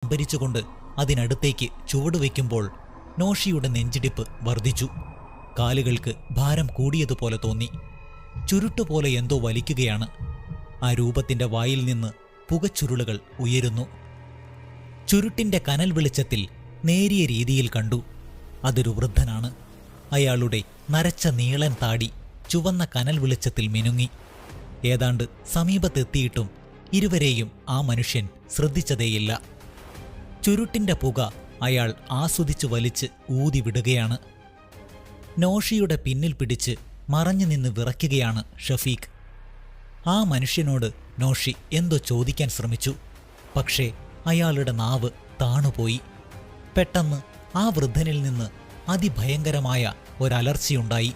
സംഭരിച്ചുകൊണ്ട് അതിനടുത്തേക്ക് ചുവടുവെക്കുമ്പോൾ നോഷിയുടെ നെഞ്ചിടിപ്പ് വർദ്ധിച്ചു. കാലുകൾക്ക് ഭാരം കൂടിയതുപോലെ തോന്നി. ചുരുട്ടുപോലെ എന്തോ വലിക്കുകയാണ്. ആ രൂപത്തിന്റെ വായിൽ നിന്ന് പുകച്ചുരുളുകൾ ഉയരുന്നു. ചുരുട്ടിന്റെ കനൽ വെളിച്ചത്തിൽ നേരിയ രീതിയിൽ കണ്ടു. അതൊരു വൃദ്ധനാണ്. അയാളുടെ നരച്ച നീളൻ താടി ചുവന്ന കനൽ വെളിച്ചത്തിൽ മിനുങ്ങി. ഏതാണ്ട് സമീപത്തെത്തിയിട്ടും ഇരുവരെയും ആ മനുഷ്യൻ ശ്രദ്ധിച്ചതേയില്ല. ചുരുട്ടിന്റെ പുക അയാൾ ആസ്വദിച്ചു വലിച്ച് ഊതി വിടുകയാണ്. നോഷിയുടെ പിന്നിൽ പിടിച്ച് മറഞ്ഞു നിന്ന് വിറയ്ക്കുകയാണ് ഷഫീഖ്. ആ മനുഷ്യനോട് നോഷി എന്തോ ചോദിക്കാൻ ശ്രമിച്ചു. പക്ഷേ അയാളുടെ നാവ് താണുപോയി. പെട്ടെന്ന് ആ വൃദ്ധനിൽ നിന്ന് അതിഭയങ്കരമായ ഒരലർച്ചയുണ്ടായി.